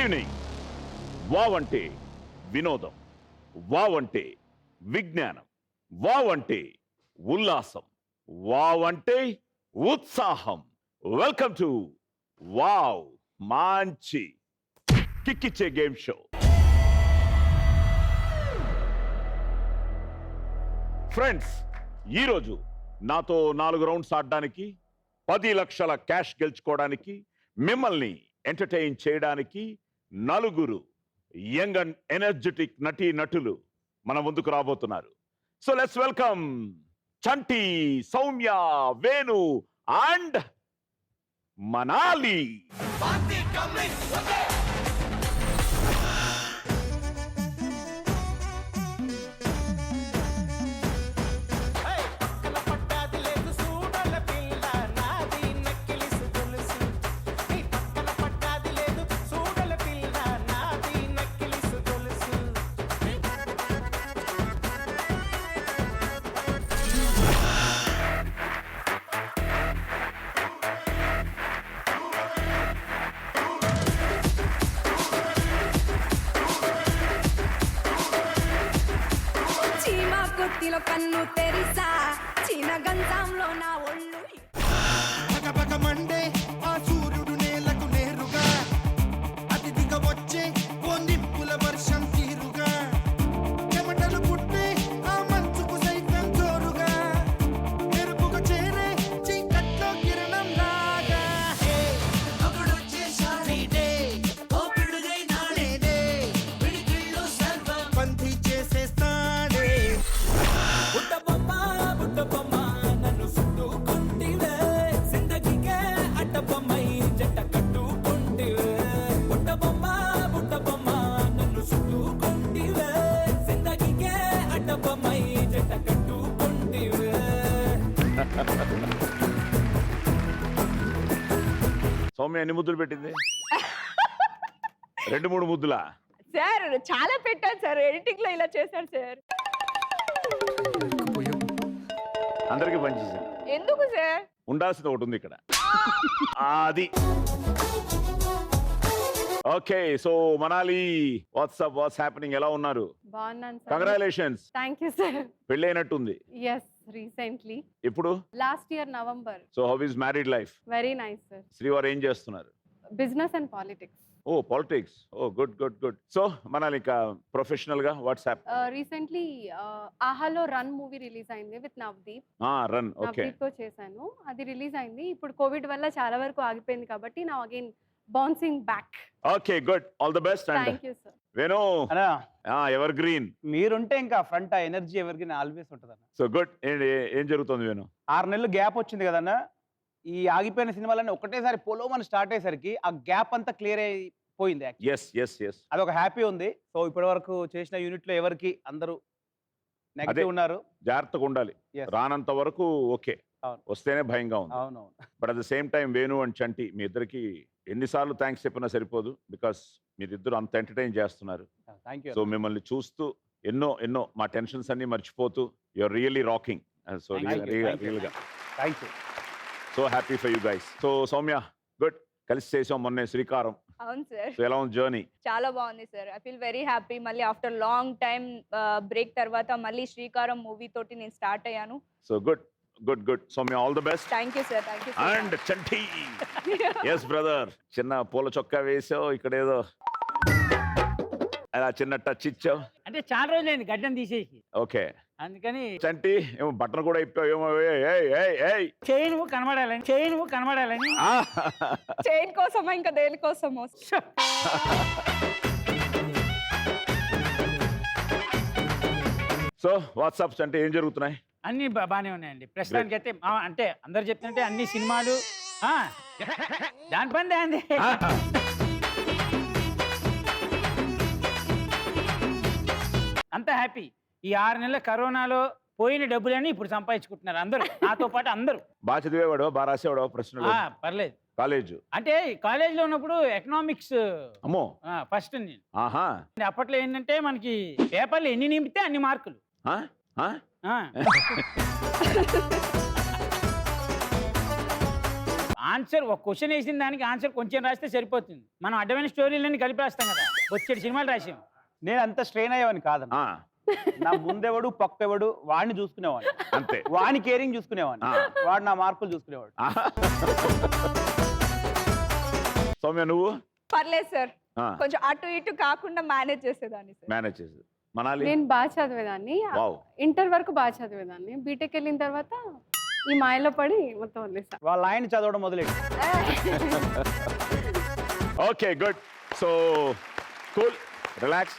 Evening. Wow అంటే వినోదం, wow అంటే విజ్ఞానం, వావ్ అంటే ఉల్లాసం, వావ్ అంటే ఉత్సాహం. వెల్కమ్ టు వావ్ మంచి కిక్కిచ్చే గేమ్ షో. ఫ్రెండ్స్, ఈరోజు నాతో 4 రౌండ్స్ ఆడడానికి, 10 లక్షల క్యాష్ గెలుచుకోవడానికి, మిమ్మల్ని ఎంటర్టైన్ చేయడానికి 4 యంగ్ అండ్ ఎనర్జెటిక్ నటీ నటులు మన ముందుకు రాబోతున్నారు. So let's welcome Chanti, Soumya, Venu and Manali. కొత్తిలో కన్ను తెరిసా చిన్న గంధంలో నా ఒళ్ళు పగపగ మండే ఆ సూర్యుడు నేలకు నేరుగా అతిథిగా వచ్చే ఓ నిప్పుల వర్షం తీరుగా చెమటలు పుట్టే ఆ మంచుకు సైతం జోరుగా మెరుపుగా చేరే చీకట్లో కిరణం లాగా బంధీ చేసేస్తాడే. సౌమ్య ఎన్ని ముద్దులు పెట్టింది? 2-3 ముద్దులా? సార్ చాలా పెట్టాను సార్, ఎడిటింగ్ లో ఇలా చేశారు సార్. అందరికీ పనిచేసాను. ఎందుకు సార్? ఉండాల్సింది ఒకటి ఉంది ఇక్కడ. అది okay. So Manali, what's up, what's happening, ఎలా ఉన్నారు? బాగున్నాను sir. Congratulations. Thank you sir. పెళ్ళైనట్టుంది. ఎస్, రీసెంట్లీ ఇప్పుడు last year November. So how is married life? Very nice sir. శ్రీవారు ఏం చేస్తున్నారు? Business and politics. Oh politics. Oh good good good. So Manali, ఇంకా professional గా వాట్స్ హ్యాప్? రీసెంట్లీ ఆహాలో run movie release అయింది with Navdeep. Run. Okay. Navdeep తో చేశాను, అది రిలీజ్ అయింది. ఇప్పుడు కోవిడ్ వల్ల చాలా వరకు ఆగిపోయింది కాబట్టి నా again bouncing back. Okay, good. All the best. And thank you sir. Venu, evergreen. మీరుంటే ఇంకా front energy evergreen always ఉంటుంది అన్న. So good. ఏం జరుగుతుంది వేణు? 6 నెలలు గ్యాప్ వచ్చింది కదన్న. ఈ ఆగిపోయిన సినిమాలన్నీ ఒకటేసారి పొలోమని స్టార్ట్ అయ్యేసరికి ఆ గ్యాప్ అంతా క్లియర్ అయిపోయింది. Yes yes yes. అదొక హ్యాపీ ఉంది. సో ఇప్పటి వరకు చేసిన యూనిట్ లో ఎవరికి అందరూ నెగటివ్ ఉన్నారు. జాగ్రత్తగా ఉండాలి. Yes. రానంత వరకు ఓకే, అవును. వస్తేనే భయంగా ఉంది. అవునవును. But at the same time Venu and Chanti, మీ ఇద్దరికి ఎన్నిసార్లు థ్యాంక్స్ చెప్పినా సరిపోదు. బికాస్ మీరిద్దరు అంత ఎంటర్టైన్ చేస్తున్నారు. Thank you. సో మిమ్మల్ని చూస్తూ ఎన్నో మా టెన్షన్స్ అన్ని మర్చిపోతూ you're really rocking. So real గా thank you. So happy for you guys. So Soumya, good. కలిసి చేసాం మొన్నే శ్రీకారం. అవును సార్. సో ఎలా ఉంది జర్నీ? చాలా బాగుంది sir. I feel very happy. మళ్ళీ ఆఫ్టర్ లాంగ్ టైమ్ బ్రేక్ తర్వాత మళ్ళీ శ్రీకారం మూవీ తోటి నేను స్టార్ట్ అయ్యాను. So good good good. Soumya, all the best. Thank you sir. Thank you. And Chanti, yes brother, చిన్న పూల చొక్కా వేసావు, ఇక్కడ ఏదో అలా చిన్న టచ్ ఇచ్చావు. అంటే చాలా రోజులైంది గడ్డం తీసేసి, ఓకే. అందుకని చంటి ఏమో బట్టన్ కూడా ఇప్పావు ఏమో. చైన్ కనబడాలని చైన్ కోసమా ఇంకా దేనికోసమో? సో వాట్సాప్ చంటి, ఏం జరుగుతున్నాయి? అన్ని బాగానే ఉన్నాయండి ప్రస్తుతానికి అయితే. అంటే అందరు చెప్తుంటే అన్ని సినిమాలు దాని పని దాంది. అంతా హ్యాపీ. ఈ 6 నెలల కరోనాలో పోయిన డబ్బులన్నీ ఇప్పుడు సంపాదించుకుంటున్నారు అందరూ, నాతో పాటు అందరూ. బాగా చదివేవాడు, బాగా రాసేవాడు ప్రశ్నలు? పర్లేదు. కాలేజ్ అంటే కాలేజ్ లో ఉన్నప్పుడు ఎకనామిక్స్ అమ్మో ఫస్ట్ నేను. ఆహా. అప్పట్లో ఏంటంటే మనకి పేపర్లు ఎన్ని నింపితే అన్ని మార్కులు. ఆన్సర్ ఒక క్వశ్చన్ వేసిన దానికి ఆన్సర్ కొంచెం రాస్తే సరిపోతుంది. మనం అడ్డమైన స్టోరీలన్నీ కలిపి రాస్తాం కదా, వచ్చేటి సినిమాలు రాసాం. నేను అంత స్ట్రెయిన్ అయ్యేవాడిని కాదన్న. ఆ, నా ముందెవడు పక్కెవడు వాడిని చూసుకునేవాడిని, అంతే. వాడిని కేరింగ్ చూసుకునేవాడిని, వాడు నా మార్కులు చూసుకునేవాడు. సౌమ్య నువ్వు పర్లేదు సార్, కొంచెం అటు ఇటు కాకుండా మేనేజ్ చేసేదాన్ని సార్. మేనేజ్ చేసి మనాలి. నేను బాగా చదివేదాన్ని, వావ్. ఇంటర్ వరకు బాగా చదివేదాన్ని. బీటెక్ వెళ్ళిన తర్వాత ఈ మాయలో పడి మొత్తం వదిలేసా. వాళ్ళ ఆయన చదవడం మొదలెట్టి. Okay good. So cool, relax.